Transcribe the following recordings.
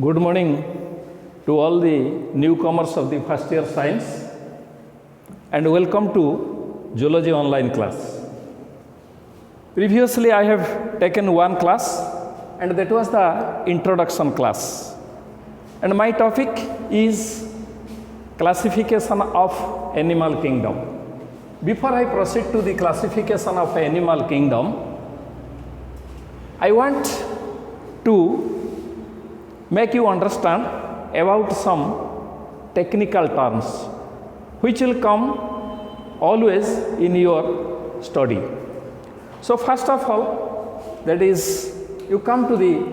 Good morning to all the newcomers of the first year science and welcome to Zoology online class. Previously I have taken one class and that was the introduction class, and my topic is classification of animal kingdom. Before I proceed to the classification of animal kingdom, I want to make you understand about some technical terms which will come always in your study. So first of all, that is you come to the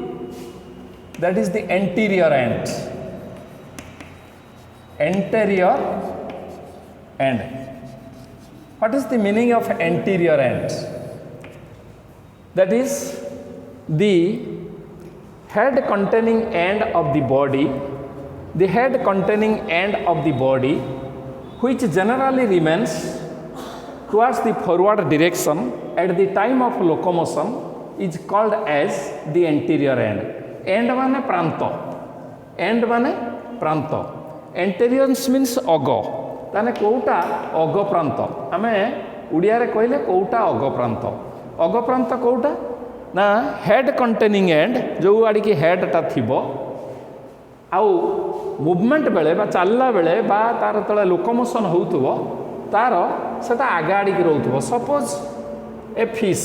anterior end. Anterior end. What is the meaning of anterior end? That is the head containing end of the body, which generally remains towards the forward direction at the time of locomotion, is called as the anterior end. End mane pranto. End mane pranto. Anterior means ogo. Tane kouta ogo pranto. Ame udiyare koile kouta ogo pranto. Ogo pranto kouta ना head containing and जो आड़ी की head टा थिबो आउ movement बेले बा चलला बेले बा तार तले लोकोमोशन होउथबो तार सेटा आगा आड़ी की रहउथबो. Suppose a fish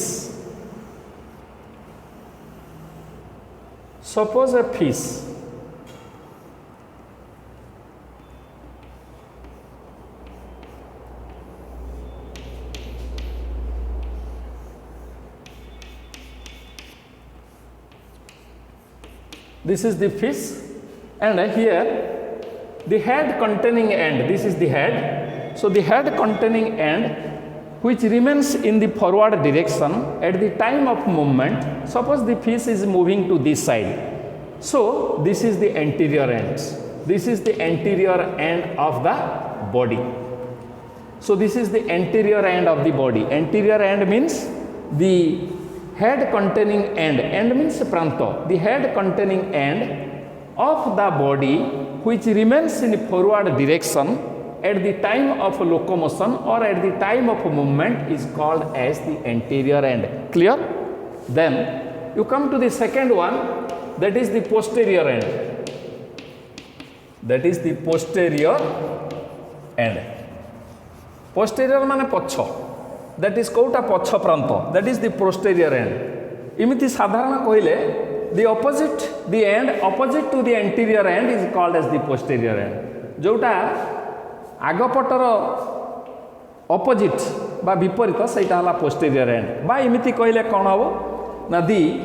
This is the fish, and here the head containing end, this is the head. So the head containing end which remains in the forward direction at the time of movement. Suppose the fish is moving to this side. So this is the anterior end. This is the anterior end of the body. So this is the anterior end of the body. Anterior end means the head containing end means pranto, the head containing end of the body which remains in forward direction at the time of locomotion or at the time of movement is called as the anterior end. Clear? Then you come to the second one, that is the posterior end. That is the posterior end. Posterior mane pocho. That is kouta pocho pranto, that is the posterior end. Imiti sadharana koile the end opposite to the anterior end is called as the posterior end. Jota agapotaro opposite ba viparita seita hala posterior end. Ba imiti koile kon habo na the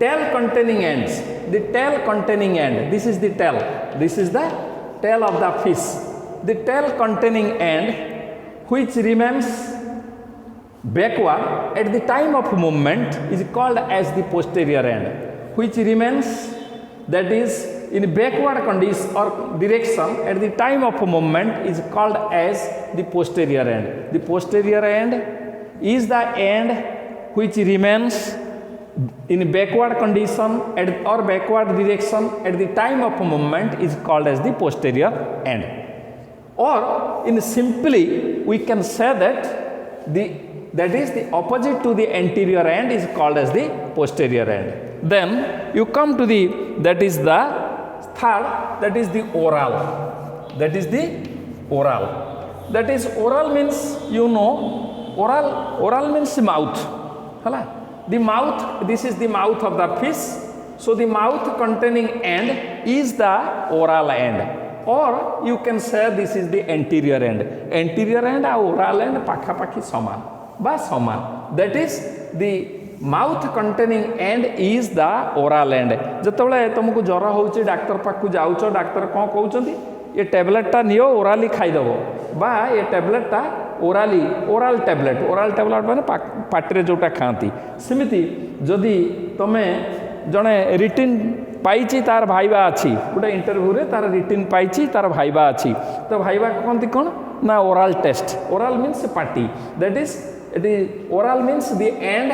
tail containing ends, the tail containing end, this is the tail, this is the tail of the fish. The tail containing end which remains backward at the time of movement is called as the posterior end. Which remains, that is in backward condition or direction at the time of movement is called as the posterior end. The posterior end is the end which remains in backward condition or backward direction at the time of movement is called as the posterior end. Or in simply we can say that that is the opposite to the anterior end is called as the posterior end. Then you come to that is the third, that is the oral. That is the oral. That is oral means oral means mouth. Hala? The mouth, this is the mouth of the fish. So the mouth containing end is the oral end. Or you can say this is the anterior end. Anterior end and oral end pakha saman. Ba saman. That is the mouth containing end is the oral end. Jetobale तुमको जरा होउची doctor पाक को जाउचो doctor कोन कहउचंती ये tablet टा neo ओराली खाइ दबो बा ये टैबलेट टा ओराल टैबलेट माने पाटरे जोटा खांती सेमिति जदि तमे जणे रिटिन पाइची तार भाइबा अछि गोटे इंटरव्यू रे तार रिटिन पाइची तार भाइबा अछि तो भाइबा कहंती कोन ना oral test. Oral means party, that is the oral means the end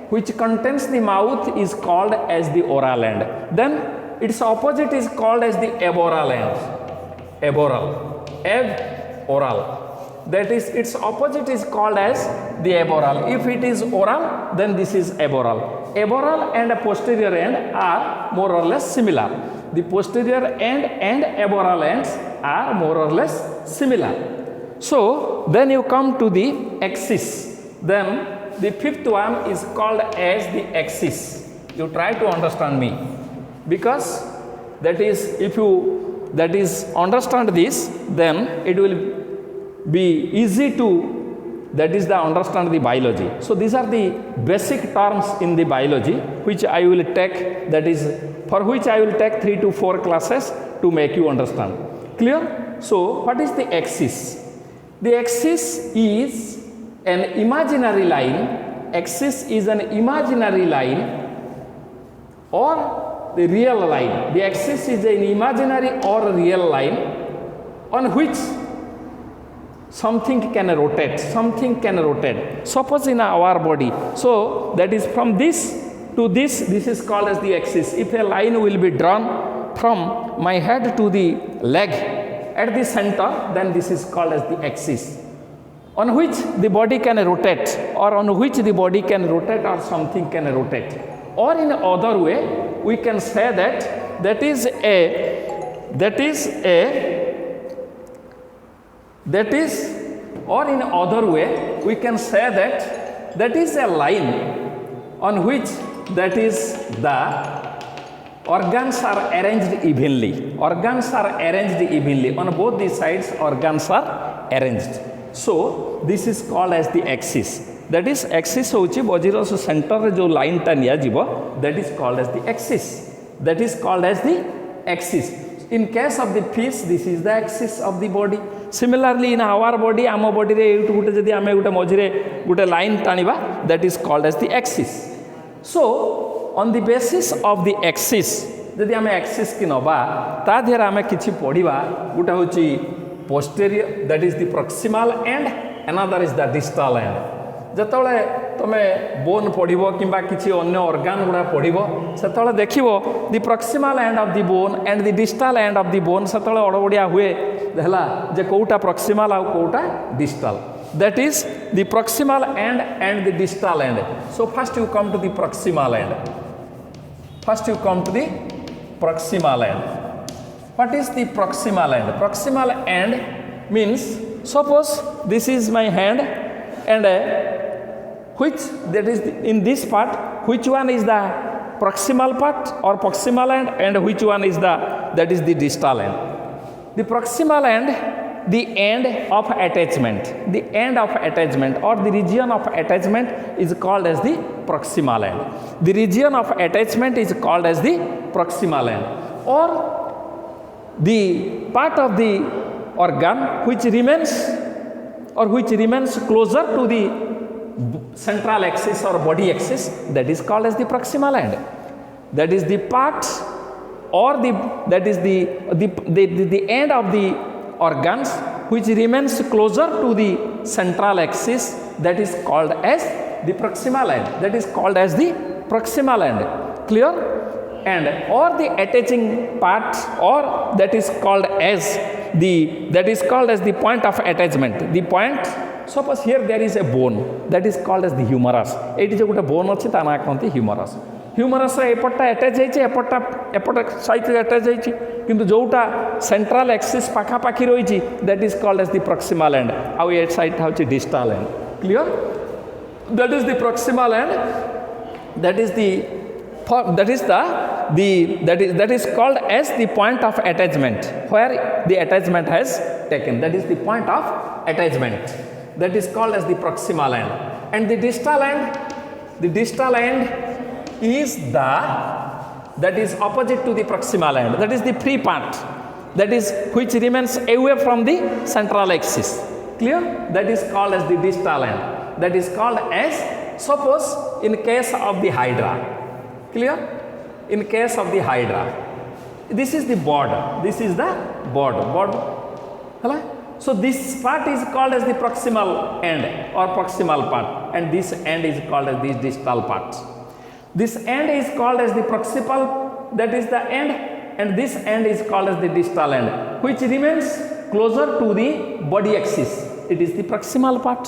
which contains the mouth is called as the oral end. Then its opposite is called as the aboral end. Aboral. Aboral. That is, its opposite is called as the aboral. If it is oral, then this is aboral. Aboral and posterior end are more or less similar. The posterior end and aboral ends are more or less similar. So then you come to the axis. Then the fifth one is called as the axis. You try to understand me, because that is, if you understand this, then it will be easy to, that is the understand the biology. So these are the basic terms in the biology which I will take, that is for which I will take 3 to 4 classes to make you understand. Clear? So what is the axis? The axis is an imaginary line. Axis is an imaginary line or the real line. The axis is an imaginary or real line on which something can rotate, suppose in our body. So that is from this to this is called as the axis. If a line will be drawn from my head to the leg at the center, then this is called as the axis, on which the body can rotate, or on which the body can rotate or something can rotate. Or in other way, we can say that or in other way we can say that is a line on which that is the organs are arranged evenly. Organs are arranged evenly. On both the sides, organs are arranged. So this is called as the axis. That is, axis hochi bodiର center रे जो line टा निया जीवो, that is called as the axis. That is called as the axis. In case of the fish, this is the axis of the body. Similarly, in our body, आम body रे एटु गुटे जदि आमे गुटे मझिरे गुटे line टानिबा, that is called as the axis. So on the basis of the axis, जदि आमे axis की नबा, ता there आमे किछि पढिबा, गुटे होछि posterior, that is the proximal end, another is the distal end. ଯେତେବେଳେ ତୁମେ ବୋନ୍ ପଢ଼ିବ କିମ୍ବା କିଛି ଅନ୍ୟ ଅର୍ଗାନ୍ ଗୁଡ଼ା ପଢ଼ିବ, ସେତେବେଳେ ଦେଖିବ the proximal end of the bone and the distal end of the bone, ସେତେବେଳେ ଅଡ଼ବଡ଼ିଆ ହୁଏ ହେଲା ଯେ କେଉଁଟା ପ୍ରକ୍ସିମାଲ ଆଉ କେଉଁଟା ଡିଷ୍ଟାଲ. That is the proximal end and the distal end. So first you come to the proximal end. What is the proximal end? Proximal end means, suppose this is my hand, and which, that is in this part, which one is the proximal part or proximal end, and which one is that is the distal end. The proximal end, the end of attachment or the region of attachment is called as the proximal end. The region of attachment is called as the proximal end, or the part of the organ which remains closer to the central axis or body axis, that is called as the proximal end. That is the part or that is the end of the organs which remains closer to the central axis, that is called as the proximal end. Clear? And or the attaching part, or that is called as the point of attachment. The point, suppose here there is a bone, that is called as the humerus. Eiti je gote bone अछि ta na कहंती humerus. Humerus रे एपटा attach होइछि, एपटा side रे attach होइछि, किंतु जोटा central axis पाखा पाखी रहिछि, that is called as the proximal end. आउ ए side होछि distal end. Clear? That is the proximal end. That is called as the point of attachment, where the attachment has taken. That is the point of attachment. That is called as the proximal end. And the distal end is that is opposite to the proximal end. That is the free part, that is which remains away from the central axis. Clear? That is called as the distal end. That is called as, suppose in case of the hydra. Clear? In case of the hydra, this is the border. So this part is called as the proximal end or proximal part, and this end is called as the distal part. This end is called as the proximal that is the end, and this end is called as the distal end, which remains closer to the body axis. It is the proximal part,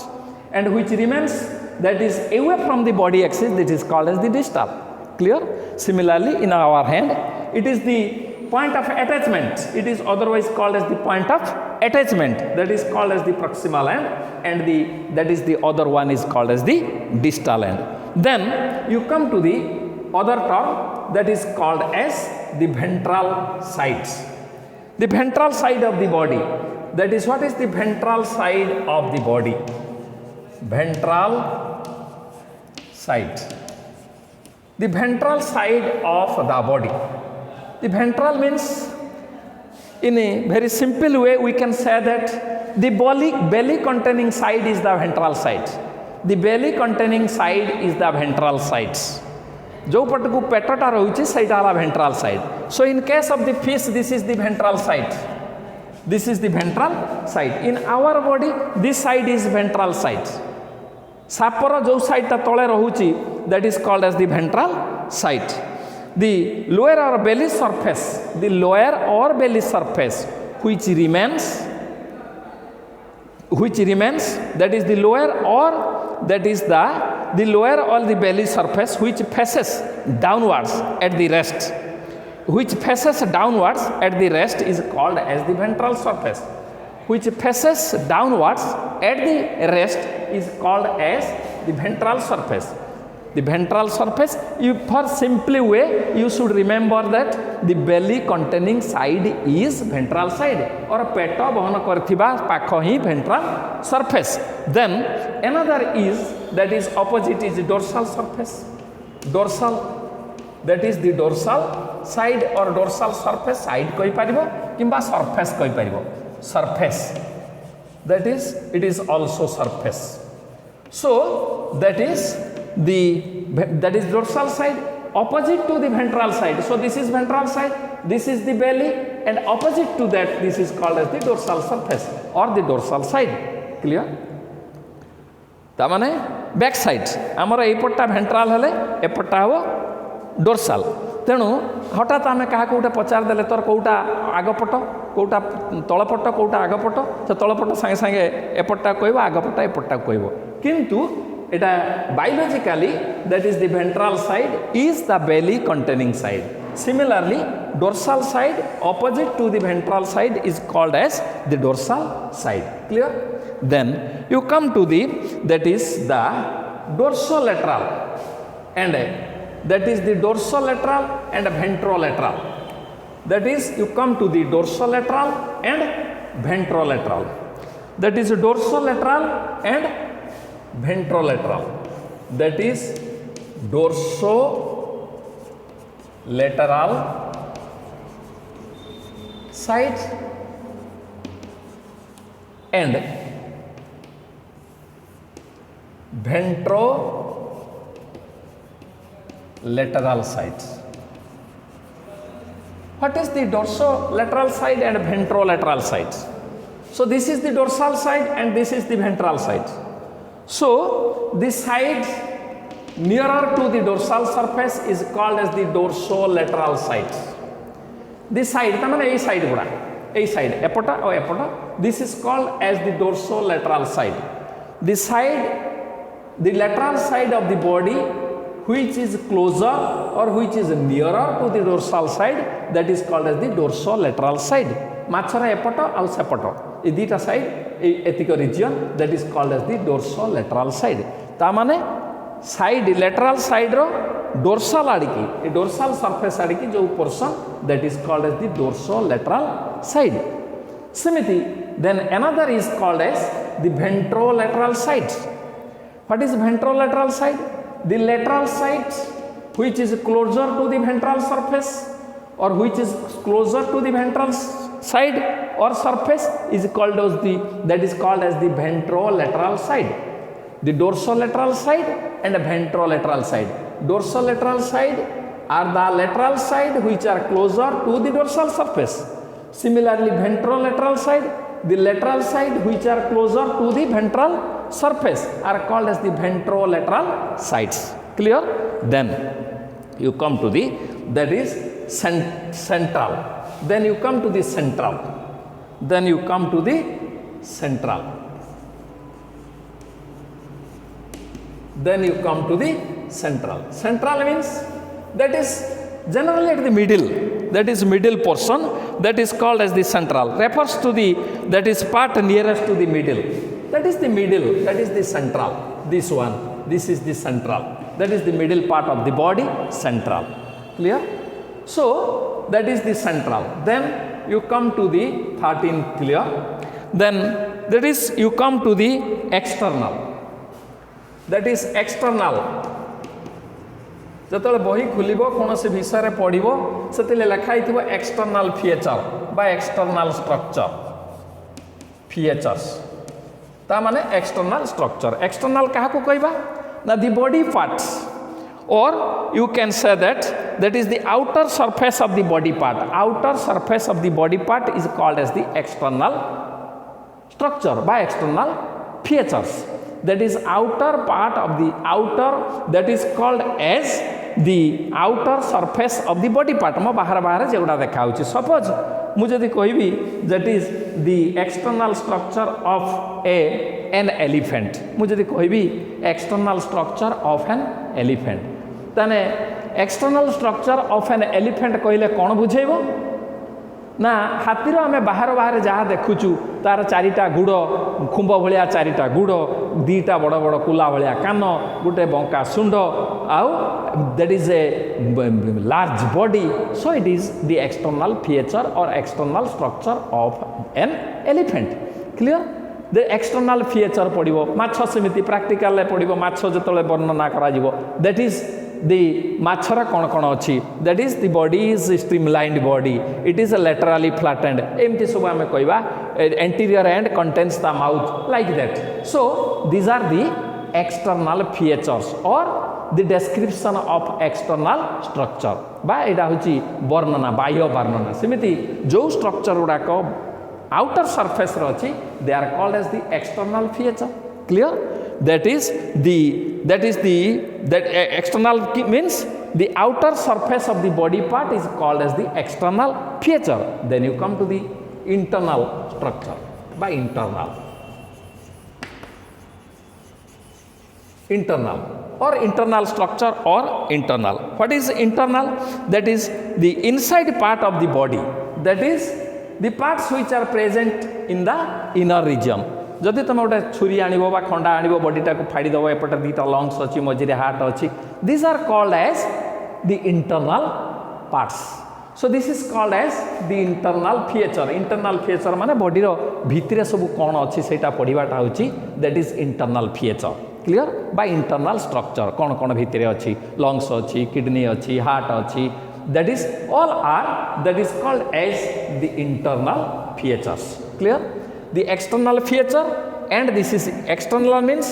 and which remains that is away from the body axis, that is called as the distal. Clear? Similarly, in our hand, it is the point of attachment. It is otherwise called as the point of attachment, that is called as the proximal end, and that is the other one is called as the distal end. Then you come to the other term that is called as the ventral sides. The ventral side of the body, that is, what is the ventral side of the body? Ventral side. The ventral side of the body. The ventral means, in a very simple way, we can say that the belly containing side is the ventral side. The belly containing side is the ventral sides. जो पटकू पेटटा रहुछि सेटा ला ventral side. So in case of the fish, this is the ventral side. This is the ventral side. In our body, this side is ventral side. सापर जो side ता तळे रहुछि, that is called as the ventral side. The lower or belly surface, the lower or belly surface, which remains, that is the lower or that is the lower or the belly surface which faces downwards at the rest, which faces downwards at the rest is called as the ventral surface. Which faces downwards at the rest is called as the ventral surface. The ventral surface, for simply way, you should remember that the belly containing side is ventral side, or peta bahana karthiba pakho hi ventral surface. Then another is, that is opposite, is dorsal surface. Dorsal, that is the dorsal side or dorsal surface, side koi paribo kimba surface koi paribo. Surface, that is, it is also surface. So that is dorsal side opposite to the ventral side. So this is ventral side, this is the belly, and opposite to that, this is called as the dorsal surface or the dorsal side. Clear? ता माने back side आमर एपटा भेंट्राल हेले एपटा हो dorsal. तेणु हठात आम क्या कौटा पचार देले तोर कौटा आगपट कौटा तलपट कौटा आगपट, तो तलपट सांगे सांगे एपटा कहब, आगपटा एपटा कहब. किंतु एटा biologically that is the ventral side is the belly containing side. Similarly, dorsal side opposite to the ventral side is called as the dorsal side. Clear? Then you come to the, that is the dorsolateral, and that is the dorsolateral and ventrolateral. That is, you come to the dorsolateral and ventrolateral. That is dorsolateral and ventrolateral. That is dorsolateral side and ventrolateral sides. What is the dorsolateral side and ventrolateral sides? So this is the dorsal side and this is the ventral side. So the side nearer to the dorsal surface is called as the dorsolateral sides. This side, tamane ei side guda, ei side, epota or epota, this is called as the dorsolateral side. The side, the lateral side of the body which is closer or which is nearer to the dorsal side, that is called as the dorsolateral side. Machara epota au sepoto, e dita side, ethical region, that is called as the dorsolateral side. Tamane side, lateral side ro dorsal adiki, a dorsal surface adiki jo portion, that is called as the dorsolateral side. Simiti, then another is called as the ventrolateral side. What is ventrolateral side? The lateral side which is closer to the ventral surface or which is closer to the ventral side or surface is called as the, that is called as the ventrolateral side. The dorsolateral side and the ventrolateral side. Dorsolateral side are the lateral side which are closer to the dorsal surface. Similarly, ventrolateral side, the lateral side which are closer to the ventral surface are called as the ventrolateral sides. Clear? Then you come to the, that is central. Then you come to the central. Then you come to the central. Then you come to the central. Central means that is generally at the middle. That is middle portion. That is called as the central. Refers to the that is part nearest to the middle. That is the middle. That is the central. This one. This is the central. That is the middle part of the body. Central. Clear? So that is the central. Then you come to the 13th. Clear? Then that is you come to the external. That is external. যেতବେଳେ বহি খুলিব কোনসি বিষয়ে পড়িব সেতিলে লেখা হইতিব external feature বা external structure features তা মানে external structure external কাহাকু কইবা না দি body parts or you can say that that is the outer surface of the body part. Outer surface of the body part is called as the external structure by external features. That is outer part of the outer, that is called as the outer surface of the body part. mo bahar bahar jeguda dekha hochi. Suppose mu jodi kohibi that is the external structure of an elephant. mu jodi kohibi external structure of an elephant, tane external structure of an elephant कहले कौन बुझेबो ना हाथीर आम बाहर बाहर जहाँ देखुचु तार चारिटा गुड़ खुंब भाया चारिटा गुड़ दीटा बड़ बड़ कुला भाया कान गोटे बंका शुंड आउ that is a large body. So it is the external feature और external structure of an elephant. Clear? The external feature पड़ो माछ सेमती प्राक्टिकल पड़ो माछ जो वर्णना करा that is the machara kon kon achi. That is the body is streamlined body, it is a laterally flattened emti soba ame koiba anterior end contains the mouth like that. So these are the external features or the description of external structure ba eta hochi varnana bahya varnana. Semiti jo structure guda ko outer surface ro achi they are called as the external feature. Clear? That is the external means the outer surface of the body part is called as the external feature. Then you come to the internal structure by internal or internal structure or internal. What is internal? That is the inside part of the body, that is the parts which are present in the inner region. जदि तुम गोटे छुरी आनिबो बा खंडा आनिबो बॉडीटा को फाड़ी दबो एपटे दीटा lungs अछि मझिरे हार्ट अछि. This are called as the internal parts. So this is called as the internal feature. Internal feature माने बॉडी रो भितरे सब कोन अछि सेटा पढिबाटा होछि that is internal feature. Clear? By internal structure कोन कोन भितरे अछि लंग्स अछि किडनी अछि हार्ट अछि that is all are that is called as the internal features. Clear? The external feature and this is external means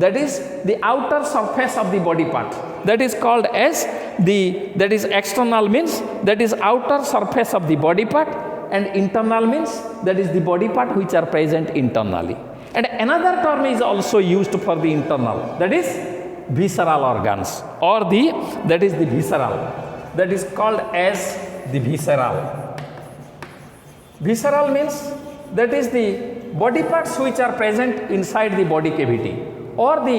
that is the outer surface of the body part, that is called as the that is external means that is outer surface of the body part, and internal means that is the body part which are present internally. And another term is also used for the internal, that is visceral organs or the that is the visceral, that is called as the visceral. Visceral means that is the body parts which are present inside the body cavity or the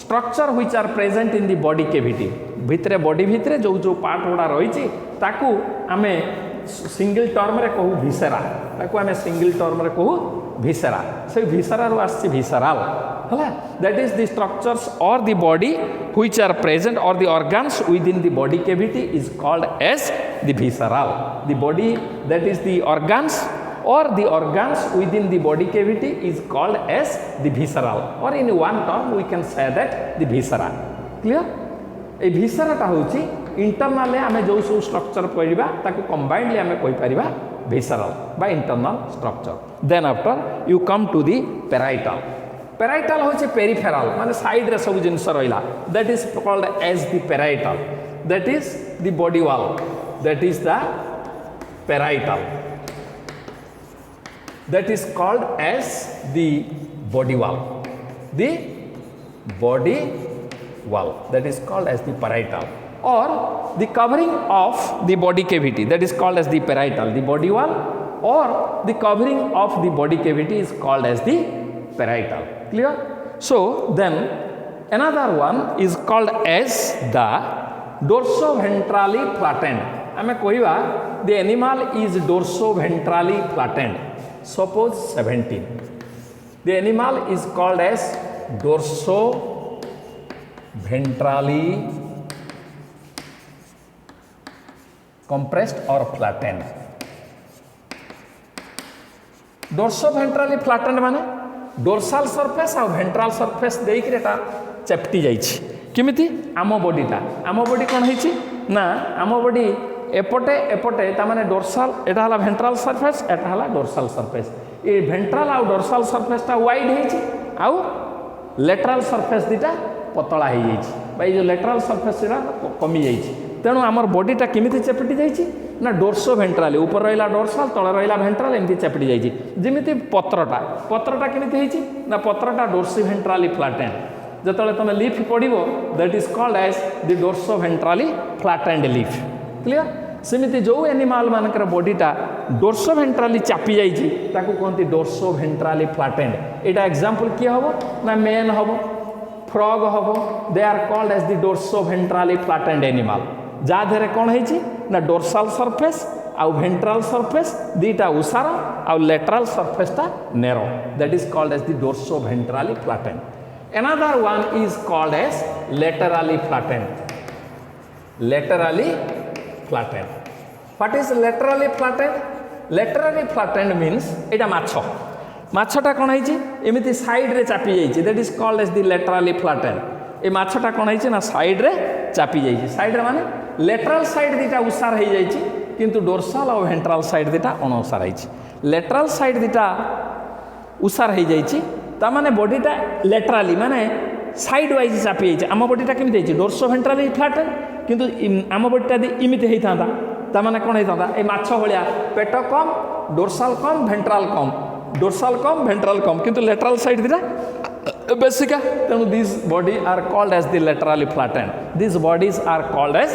structure which are present in the body cavity. भितरे body भितरे जो जो part गुड़ा रही ताकू आमे single term रे कहू भिसेरा, ताकू आमे सिंगल टर्म रे कहू भिसेरा. से भिसेरा रो आसी भिसेराल हला. दैट इज द स्ट्रक्चर्स और the body which are present or the organs within the body cavity is called as the visceral. The body that is the organs or the organs within the body cavity is called as the visceral, or in one term we can say that the viscera. Clear? A viscera टा होची internal आमे जो सब structure पढिबा ताको combinedly आमे कहि परिबा visceral by internal structure. Then after you come to the parietal. Parietal होची peripheral माने साइड रे सब जिंस रहिला, that is called as the parietal. That is the body wall, that is the parietal. That is called as the body wall. The body wall, that is called as the parietal. or the covering of the body cavity, that is called as the parietal, the body wall, or the covering of the body cavity is called as the parietal. Clear? So then another one is called as the dorsoventrally flattened. Ame kohiba the animal is dorsoventrally flattened. Suppose 17. The animal is called as dorsoventrally compressed or flattened. Dorsoventrally flattened माने dorsal surface और ventral surface देख रेटा चेप्टी जाइछि किमिति आमो body कोन हिछि ना आमो body एपटे ता माने dorsal एटा हला ventral surface एटा हला dorsal surface ए ventral और dorsal surface ता wide हिछि आउ lateral surface दिटा पतला हे जाइछि भाई जो lateral surface रा कमी जाइछि तेणु आमर बॉडीटा केमिति चेपटी जाइछि ना डोर्सोवेंट्राली ऊपर रहिला डोर्साल तळे रहिला भेंट्राल एमती चेपटी जाइछि जेमिति पत्रटा केमिति हिछि ना पत्रटा डोर्सोवेंट्राली फ्लैटेंड जतले तमे लीफ पडिबो that is called as the dorsoventrally flattened leaf clear सेमिति जो एनिमल मानकर बॉडीटा डोर्सोवेंट्राली चापी जाइछि ताकू कोनती डोर्सोवेंट्राली फ्लैटेंड एटा एग्जांपल किया हबो ना मेन हबो फ्रॉग हबो they are called as the dorsoventrally flattened animal जा धेरे कोन हेछि ना डोर्साल सरफेस आउ वेंट्रल सरफेस दीटा उसार आउ लेटरल सरफेस ता नेरो that is called as the dorsoventrally flattened another one is called as laterally flattened what is laterally flattened means eta माछटा कोन हेछि एमिति साइड रे चापी जाइछि that is called as the laterally flattened ए माछटा कोन हेछि ना साइड रे चापी जाइछि साइड रे माने लेटरल साइड दीटा उसार हो जाइछि किंतु डोर्साल और वेंट्रल साइड दीटा अनउसार होइछि लेटरल साइड दीटा उसार हो जाइछि ता माने बॉडीटा लेटरली माने साइड वाइज चापी जाइछि आम बॉडीटा केमिति होइछि डोर्सोवेंट्राली फ्लैटेंड किंतु आम बॉडीटा दि इमिति हेइथांता ता माने कोन हेइथांता ए माछो भलिया पेट कम डोर्साल कम वेंट्रल कम डोर्साल कम वेंट्रल कम किंतु लेटरल साइड दीटा बेसिका तेणु this body are called as the laterally flattened these bodies are called as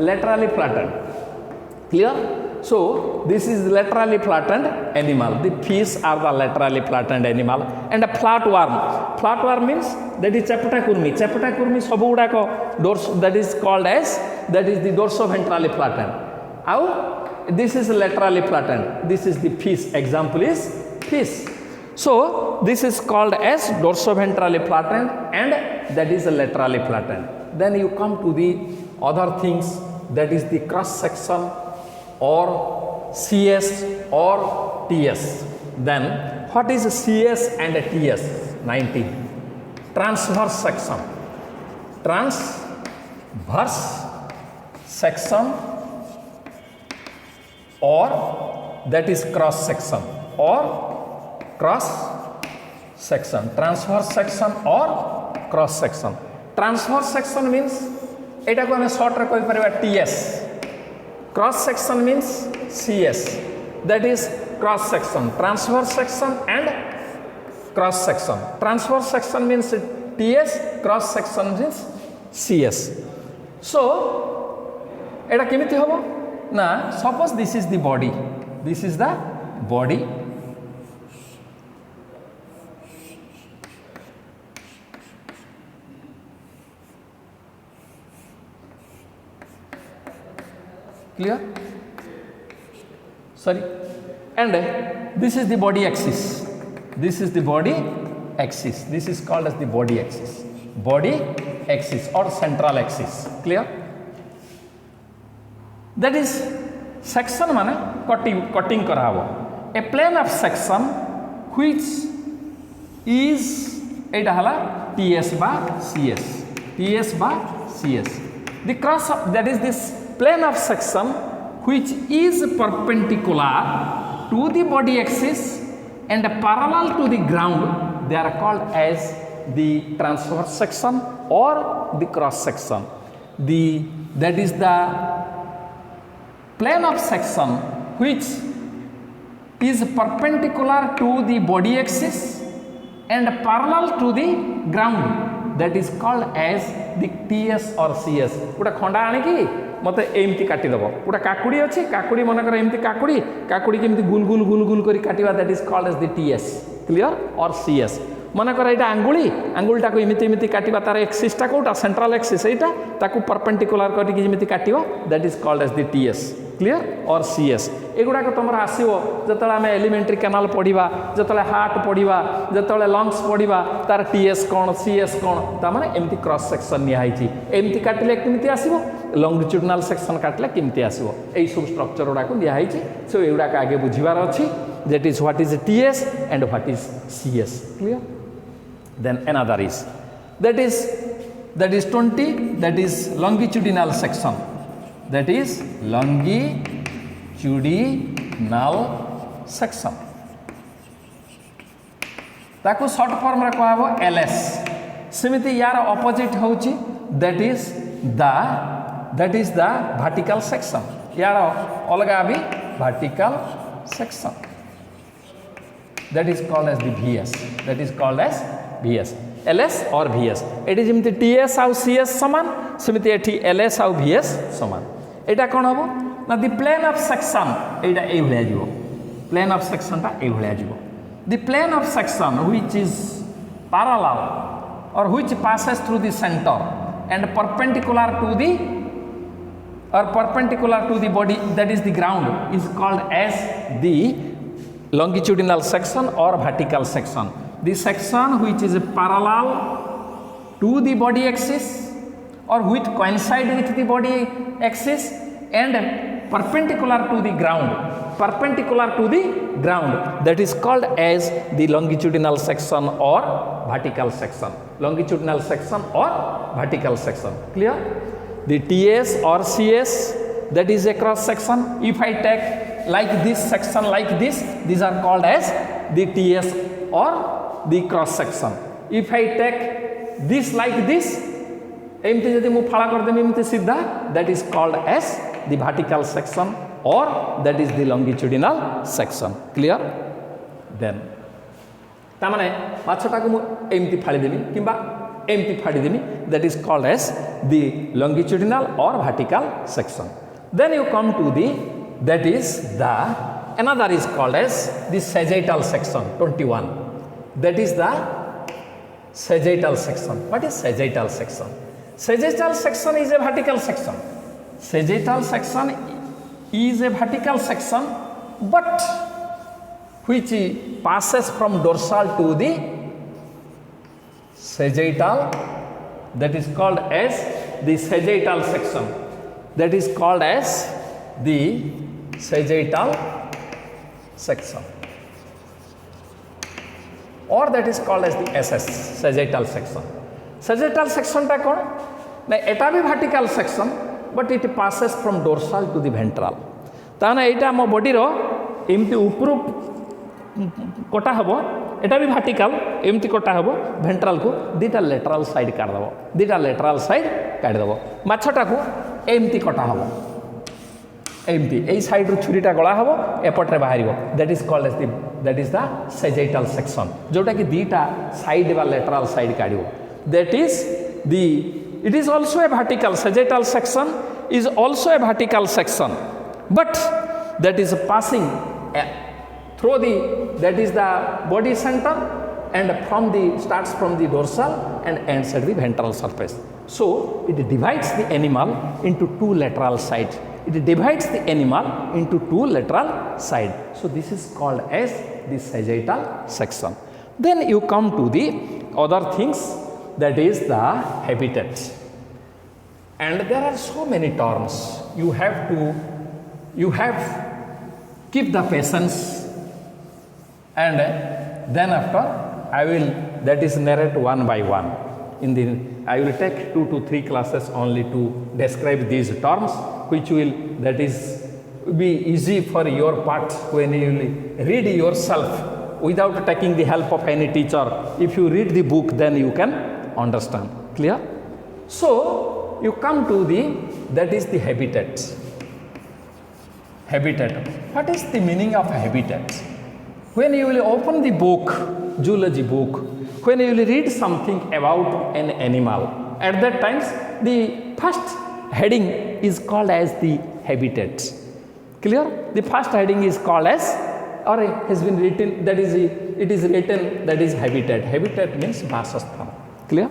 laterally flattened clear so this is laterally flattened animal the fish are the laterally flattened animal and a flatworm means that is chapta kurmi sabu guda ko doors that is called as that is the dorsoventrally flattened how this is laterally flattened this is the fish example is fish so this is called as dorsoventrally flattened and that is laterally flattened then you come to the other things that is the cross section or CS or TS then what is CS and TS 19 transverse section or that is cross section or cross section transverse section or cross section transverse section means एटा को हमें short रे कहि परबा TS cross section means CS that is cross section transverse section and cross section transverse section means TS cross section means CS so एटा केमिति होबो ना suppose this is the body clear sorry and this is the body axis this is called as the body axis or central axis clear that is section माने cutting करा हबो a plane of section which is एटा हला TS by CS the cross of that is this plane of section which is perpendicular to the body axis and parallel to the ground they are called as the transverse section or the cross section that is the plane of section which is perpendicular to the body axis and parallel to the ground that is called as the TS or CS. गोटे खंडा आनिकी मत एमती काटिदेव गोटे काकुड़ी अच्छी काकुड़ी मनकर एमती काकुड़ी काकुड़ी केमती गुल गुल गुल गुल कर काटिबा that is called as the TS clear और CS मनकर यहाँ आंगुली आंगुलटा को इमिति इमिति काटिबा तार एक्सिसटा कोटा सेंट्रल एक्सिस एटा ताकू परपेंडिकुलर करके इमिति काटिबो that is called as the TS clear और CS एगुड़ाक तुम आसो जो आम एलिमेंट्री कैनाल पढ़ा जो हार्ट पढ़ा जो लंग्स पढ़ा तार TS कौन CS कौन ताने एमती क्रॉस सेक्शन निहाई एमती काटिले केमती आसो लंगिट्यूडिनल सेक्शन काटिले केमती आसो यही सब स्ट्रक्चर गुड़ाक दिखाई सो एगुड़ाक आगे बुझार अच्छी that is what is TS and what is CS clear then another is that is 20 that is longitudinal section that is longitudinal section ताकू शॉर्ट फॉर्म रे कहबो LS सेमिति यार ऑपोजिट होची that is the vertical section यार अलगा भी vertical section that is called as the VS LS और VS eighty जमती TS आउ CS समान सेमिति एठी LS आउ VS समान एटा कोन हबो ना द प्लेन ऑफ सेक्शन एटा ए भलिया जीवो प्लेन ऑफ सेक्शन ता ए भलिया जीवो the plane of section which is parallel और which passes through the center and perpendicular to the body that is the ground is called as the longitudinal section or vertical section. The section which is parallel to the body axis or which coincide with the body axis and perpendicular to the ground that is called as the longitudinal section or vertical section. Longitudinal section or vertical section. Clear? The TS or CS that is a cross section. If I take like this section like this, these are called as the TS or the cross section. If I take this like this एमती जदि मु फाड़ा कर देमी एमती सीधा that is called as the vertical section or that is the longitudinal section. Clear? Then तामाने माछटा को मु एमती फाड़ी देमी किंबा एमती फाड़ी देमी that is called as the longitudinal or vertical section. Then you come to the that is the another is called as the sagittal section 21 that is the sagittal section. What is sagittal section? Sagittal section is a vertical section. Sagittal section is a vertical section but which passes from dorsal to the sagittal that is called as the sagittal section that is called as the sagittal section or that is called as the SS sagittal section. Sagittal section ta kon na eta bhi vertical section but it passes from dorsal to the ventral ताना एटा मो body रो एमती ऊपर कटा हबो एटा भी vertical एमती कटा हबो वेंट्रल को दीटा लेटरल साइड काट दबो दीटा लेटरल साइड काट दबो माछटा को एमती कटा हबो एमती ए साइड रो छुरीटा गला हबो एपटरे बाहरिबो that is called as that is the sagittal section जोटा कि दीटा साइड बा लेटरल साइड काडिबो that is the it is also a vertical sagittal section is also a vertical section but that is passing through the that is the body center and from the starts from the dorsal and ends at the ventral surface. So it divides the animal into two lateral sides. It divides the animal into two lateral sides. So this is called as the sagittal section. Then you come to the other things, that is the habitat. And there are so many terms. You have keep the patience, and then after I will that is narrate one by one. I will take 2 to 3 classes only to describe these terms, which will that is be easy for your part when you will read yourself without taking the help of any teacher. If you read the book, then you can understand. Clear? So you come to the that is the habitat. Habitat. What is the meaning of habitat? when you will open the book, zoology book, when you will read something about an animal, at that times the first heading is called as the habitat. Clear? The first heading is called as, or has been written, that is, it is written, that is habitat. Habitat means vasasthan. Clear?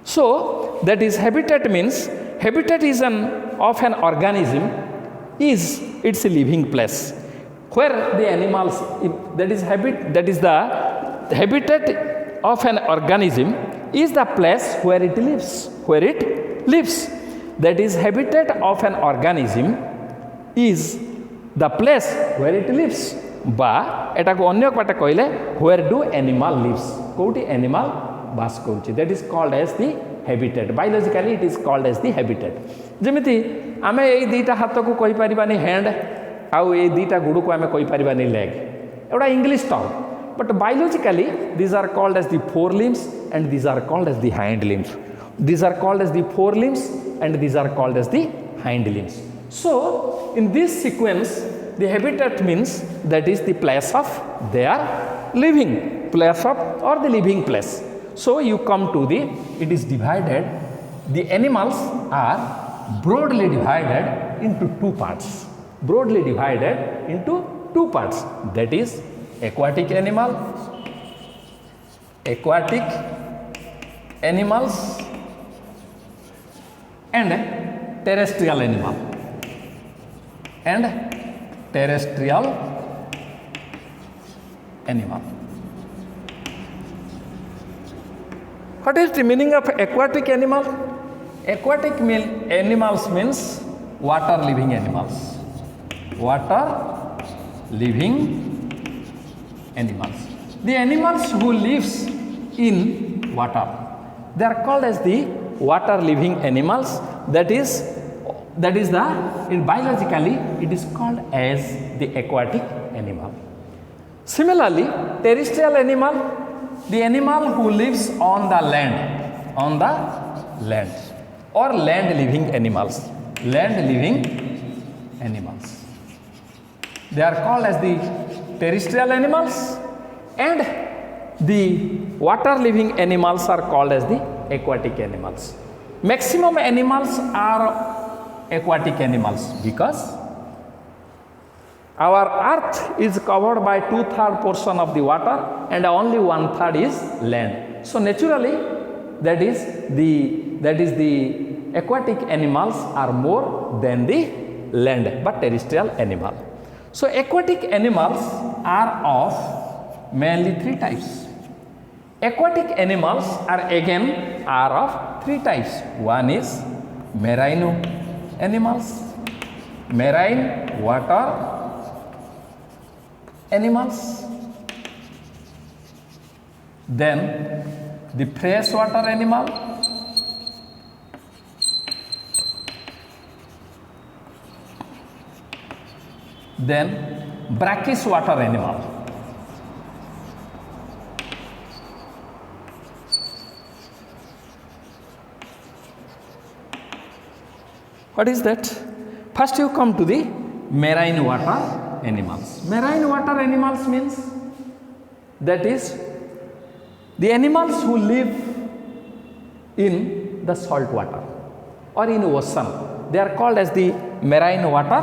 So that is habitat means, habitat is of an organism is its living place, where the animals, that is the habitat of an organism is the place where it lives, That is, habitat of an organism is the place where it lives. Ba eta ko अन्य पाटे कहले, where do animal lives, कोठी animal बास करूची, that is called as the habitat. Biologically it is called as the habitat. जेमिति आमे ए दीटा हाथ को कहि परिबानी hand, आउ ए दीटा गुडू को आमे कहि परिबानी leg, Etah English term, but biologically these are called as the forelimbs and these are called as the hind limbs. These are called as the forelimbs and these are called as the hind limbs. So in this sequence, the habitat means that is the place of their living, place of or the living place. So you come to the, it is divided, the animals are broadly divided into two parts. Broadly divided into two parts, that is aquatic animals and terrestrial animal. What is the meaning of aquatic animal? Aquatic animals means water living animals. Water living animals. The animals who lives in water, they are called as the water living animals. That is the, in biologically it is called as the aquatic animal. Similarly, terrestrial animal, the animal who lives on the land, or land living animals. They are called as the terrestrial animals, and the water living animals are called as the aquatic animals. Maximum animals are aquatic animals because our earth is covered by 2/3 portion of the water and only 1/3 is land. So naturally that is the aquatic animals are more than the land, but terrestrial animal. So aquatic animals are of mainly three types. Aquatic animals are of three types. One is marine animals, marine water animals, then the freshwater animal, then brackish water animal. What is that? First you come to the marine water animals. Marine water animals means that is the animals who live in the salt water or in ocean. They are called as the marine water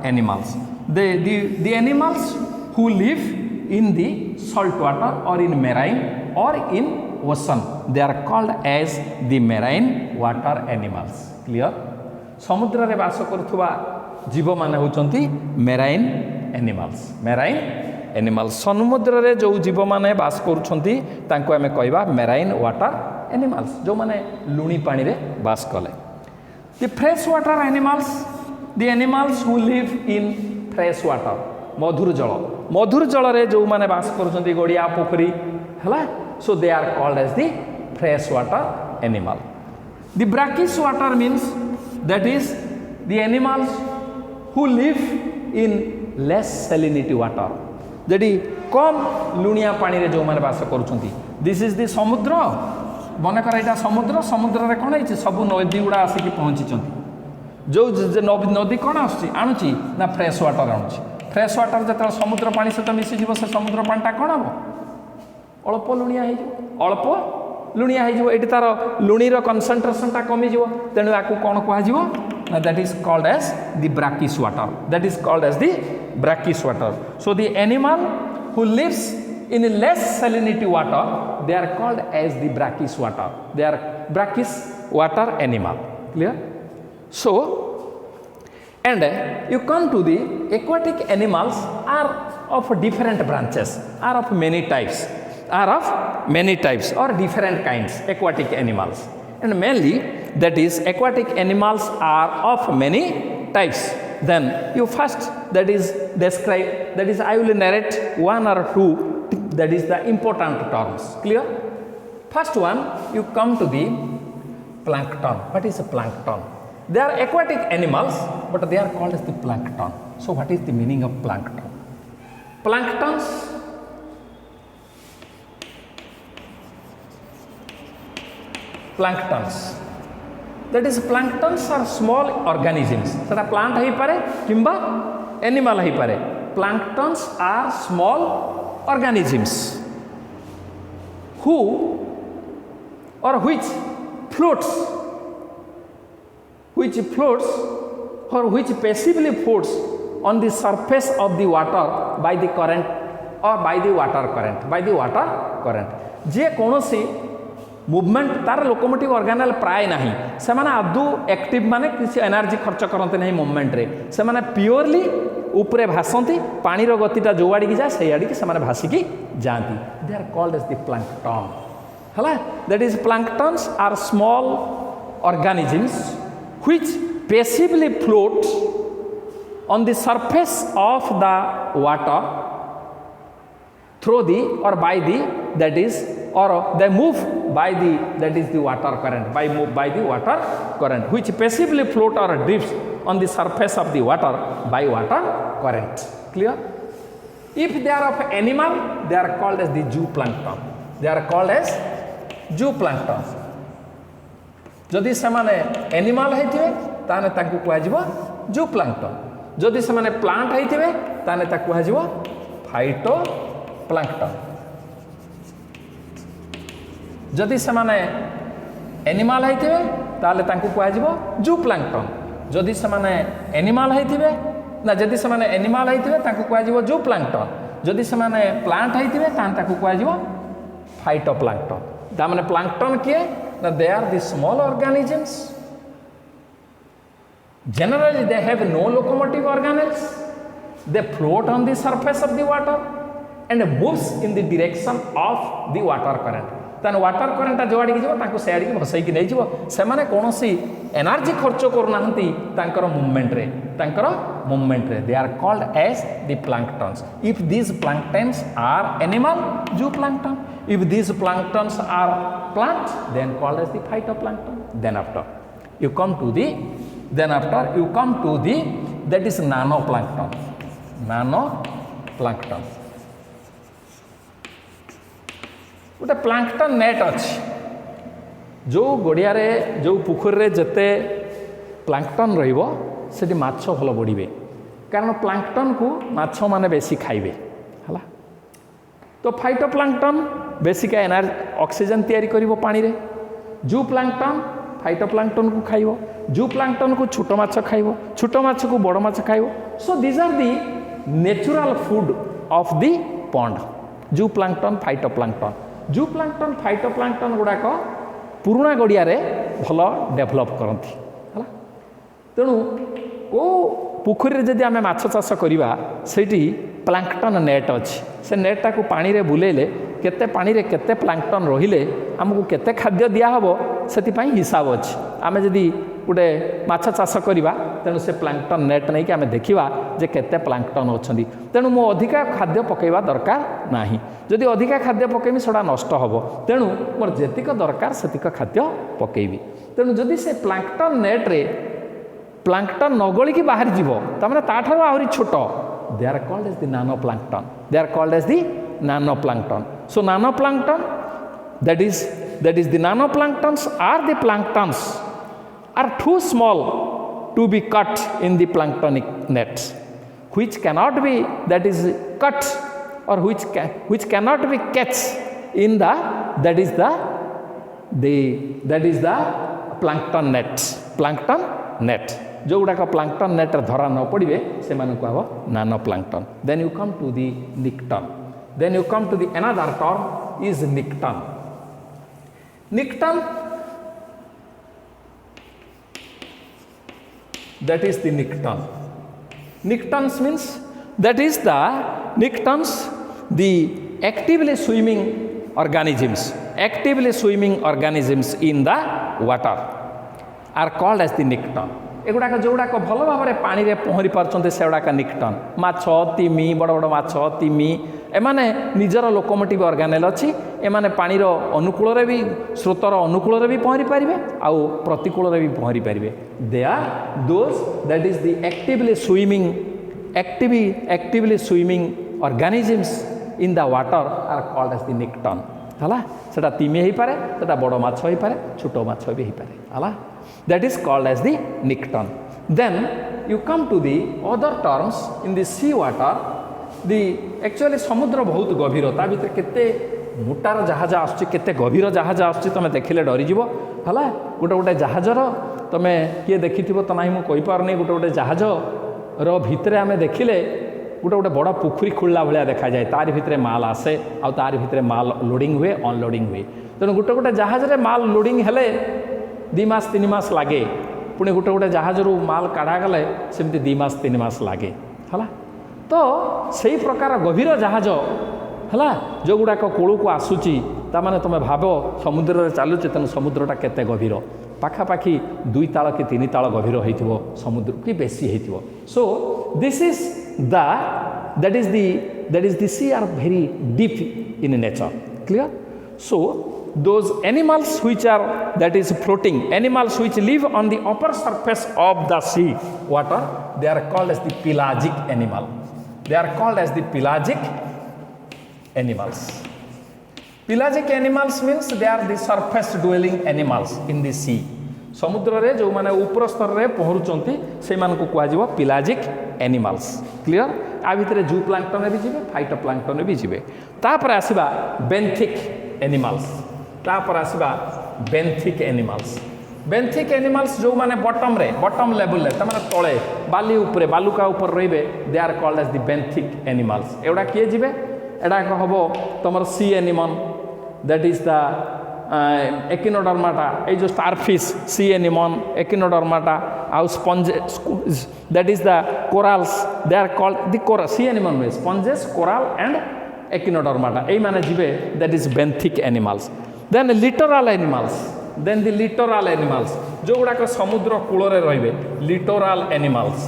animals. The animals who live in the salt water or in marine or in ocean, they are called as the marine water animals. Clear? समुद्र रे वास करुवा जीव माने होचंती marine animals समुद्र रे जो जीव माने वास करुछंती तांको हमें कहबा मेराइन वाटर एनिमल्स, जो माने लुणी पानी रे वास कले. The fresh water animals, the animals who live in fresh water, मधुर जल रे जो माने वास करुछंती गड़िया पोखरी हला, so they are called as the fresh water animal. The brackish water means that is the animals who live in less salinity water, जदि कम लुणिया पानी रे जो माने वास करूछंती. दिस इज द समुद्र, मन कर एटा समुद्र रे कोन हिची सब नदी गुडा आसी की पहुंची चंती. जो नदी कोन आछी आनुची ना फ्रेश वाटर आनुची. फ्रेश वाटर जो समुद्र पानी सहित मिसीज से समुद्र पानीटा कौन हम अल्प लुणिया अल्प लुणिया ये तार लुणीर कनसेंट्रेशनटा कमिज तेणु आपको कौन कह that is called as the brackish water that is called as the brackish water so the animal who lives in less salinity water they are called as the brackish water they are brackish water animal clear so and you come to the aquatic animals are of different branches are of many types or different kinds aquatic animals and mainly that is aquatic animals are of many types then you first that is describe that is I will narrate one or two that is the important terms clear first one you come to the plankton what is a plankton they are aquatic animals but they are called as the plankton so what is the meaning of plankton planktons that is planktons are small organisms seta plant hai pare kimba animal hai pare planktons are small organisms who or which floats or which passively floats on the surface of the water by the current or by the water current जे कोनोसी movement तार locomotive organelle प्राय नाही से माने आदु active माने किसी energy खर्च करते नहीं मूवमेंट रे से माने प्योरली ऊपरे भासंती पानी रो गतिटा जो आड़ी की जाए से आड़ी की से माने भासिकी जानती they are called as the plankton हला that is planktons are small organisms which passively float on the surface of the water through the or by the that is or they move by the that is the water current by the water current which passively float or drifts on the surface of the water by water current clear if they are of animal they are called as the zooplankton they are called as zooplankton jodi semane animal heithibe tane taku kuajibo zooplankton जदि से माने plant होइथिबे ताने ता कुहा जिवो phytoplankton जदि से माने एनिमल होइथिबे ताले तांकु कुहा जिवो जूप्लैंक्टन जदि से माने एनिमल होइथिबे ना जदि से माने एनिमल होइथिबे तांकु कुहा जिवो जूप्लैंक्टन जदि से माने प्लांट होइथिबे ताने ताकु कुहा जिवो फाइटोप्लैंक्टन ता माने प्लैंक्टन किए ना they are the small organisms generally they have no locomotive organelles they float on the surface of the water and moves in the direction of the water current ताने water current जो आड़ी जीवो तांको से आड़ी भसई की नै जीवो से माने कोनोसी एनर्जी खर्च करू नाहंती तांकर मूवमेंट रे they are called as the planktons if these planktons are animal zooplankton if these planktons are plant then called as the phytoplankton then after you come to the that is nanoplankton गोटे प्लांक्टन net अच्छी जो गड़िया जो पुखरी रे जते प्लांक्टन रहिबो सेठी माछ भल बढ़िबे कारण प्लांक्टन को माछ माने बेसी खाइबे हला तो फाइटोप्लांक्टन बेसिका एनर्जी ऑक्सीजन तैयारी करिवो पानी रे जूप्लांक्टन फाइटोप्लांक्टन को खाइबो जूप्लांक्टन को छोट माछ खाइबो छोट माछ को बड़ माछ खाइबो so this are the natural food of the pond zooplankton phytoplankton गुड़ाक पुराणा गड़िया रे भल डेभलप करती है तेणु को पुखरी जदि आम माछ चाष करवा सेठी प्लांक्टन नेट अच्छी से नेटा को पानी रे बुलेले केते पानी रे केते प्लांक्टन रहिले आमको केते खाद्य दिया हबो सेतिपई हिसाब अच्छी आम जदि गोटे माछ चाष करवा तेणु से प्लांक्टन नेट नहीं कि आम देखा जे केते प्लांक्टन अच्छी तेणु मो अधिका खाद्य पकेवा दरकार नाही जदि अधिका खाद्य पकेमी सेटा नष्ट हम तेणु मोर जेतिक दरकार सेतिक खाद्य पकेबी तेणु जदि से प्लांक्टन नेट रे प्लांक्टन नगलिकी बाहर जीव तामाने ताठारो आहुरी छोट they are called as the nano plankton सो नानो प्लांक्टन that is the nanoplanktons are the planktons are too small to be cut in the planktonic nets which cannot be, that is cut, or which cannot be catch in the, that is the plankton net. Plankton net. जो गुड़ाक प्लांक्टन net धरा न पड़े से कह nanoplankton. Then you come to the nekton. Then you come to the another term is nekton. Nekton, that is the nickton. Nicktons means, that is the nicktons, the actively swimming organisms. Actively swimming organisms in the water are called as the nickton. एगुड़ाक जोड़ाक भल भाव में पानी रे पहरी पार्चंते से गुड़ाक निक्टन. माछ, तिमी, बड़ बड़ माछ, तिमी एमाने निजर लोकोमोटिव ऑर्गेनेल अच्छी. एमाने पानी रो अनुकूल रे भी, स्रोतर अनुकूल रे भी पहरी पारिबे आउ प्रतिकूल रे भी पहरी पारिबे. They are those that is the actively swimming organisms in the water are called as the nekton. हला सेटा तिमी हेई पारे, सेटा बड़ माछ हेई पारे, छोट माछ भी हेई पारे. हला that is called as the nickton. Then you come to the other terms in the sea water. The actually समुद्र बहुत गभीर, ता भीतर केते मोटार जहाज आसुची, केते गभीर जहाज आसुची तमे देखिले डरी जीवो. हला गोटे गोटे जहाजर तमे किए देखिथिबो त नाही मु कहि पारनी. गोटे गोटे जहाज रो भितरे आमे देखिले गोटे गोटे बड़ पोखरी खोलला भलिया देखा जाए. तार भितरे माल आसे आ तार भितरे माल लोडिंग हुए, अनलोडिंग हुए. तेणु गोटे गोटे जहाज रे माल लोडिंग हेले 2 मास 3 मास लगे. पुणी गोटे गोटे जहाज रू माल काढ़ा गले सेमती 2 मास 3 मास लगे. है तो से प्रकार गभीर जहाज है जो गुड़ाक कूल को आसूची ताने तुम भाव समुद्र चलुचे. तेणु समुद्रटा केते गभीर, पाखापाखि 2 ताल कि 3 ताल गभीर हो समुद्र कि बेसी हो. So this is that is the sea are very deep in nature. Clear. So those animals which are, that is floating, animals which live on the upper surface of the sea water, they are called as the pelagic animal. They are called as the pelagic animals. Pelagic animals means they are the surface dwelling animals in the sea. समुद्र रे जो माने ऊपर स्तर रे पहरुचंती से मान को कुआ जीव pelagic animals. क्लियर. आ भितरे जूप्लांक्टन भी जीवे, फाइटोप्लांक्टन भी जीवे. तापर आसीबा बेंथिक एनिमल्स. तापर आसीबा बेंथिक एनिमल्स. बेंथिक एनिमल्स जो माने बॉटम लेवल रे तमाने तळे बाली ऊपर बालुका ऊपर रहिबे, they are called as the benthic animals. एडा किए जीवे, एडा हबो तमर sea animal, that is the echinodermata. ए जो स्टारफिश सी एनिमल, एकिनोडर्माटा आउ sponge, that is the corals, they are called the coral sea animal में स्पंजेस, कोराल एंड एकिनोडर्माटा. ए माने जीवे, that is benthic animals. Then littoral animals. Then the littoral animals जो गुड़ाक समुद्र cool रे littoral animals,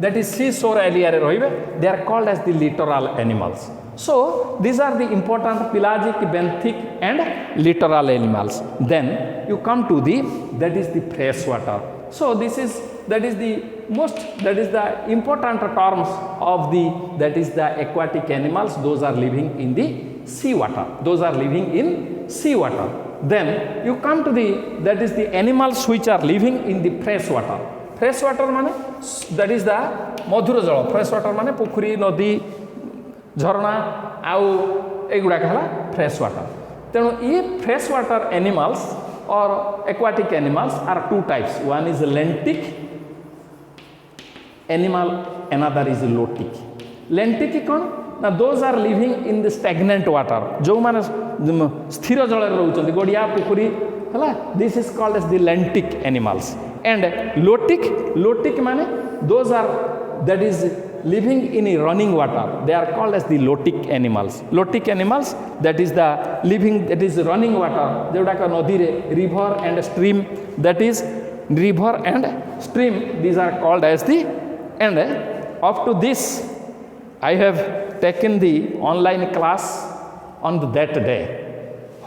that is sea shore area रे रहिबे, they are called as the littoral animals. So these are the important pelagic, benthic and littoral animals. Then you come to the, that is the fresh water. So that is the important terms of the, that is the aquatic animals. Those are living in the sea water. Those are living in sea water. Then you come to the, that is the animals which are living in the fresh water. Fresh water माने, that is the मधुर जल. Fresh water माने पोखरी, नदी, झरना आउ एगुड़ाक है fresh water. तेणु ये fresh water animals or aquatic animals are 2 types. One is lentic animal, another is lotic. Lentic कौन ना, those are living in the stagnant water. जो माने स्थिर जल रहउचंती, गड़िया पोखरी है, this is called as the lentic animals. And lotic माने those are, that is living in a running water. They are called as the lotic animals. Lotic animals, that is the living, that is running water. जोड़ा का नदी रे, river and stream, that is river and stream, these are called as the. And up to this I have taken the online class on that day.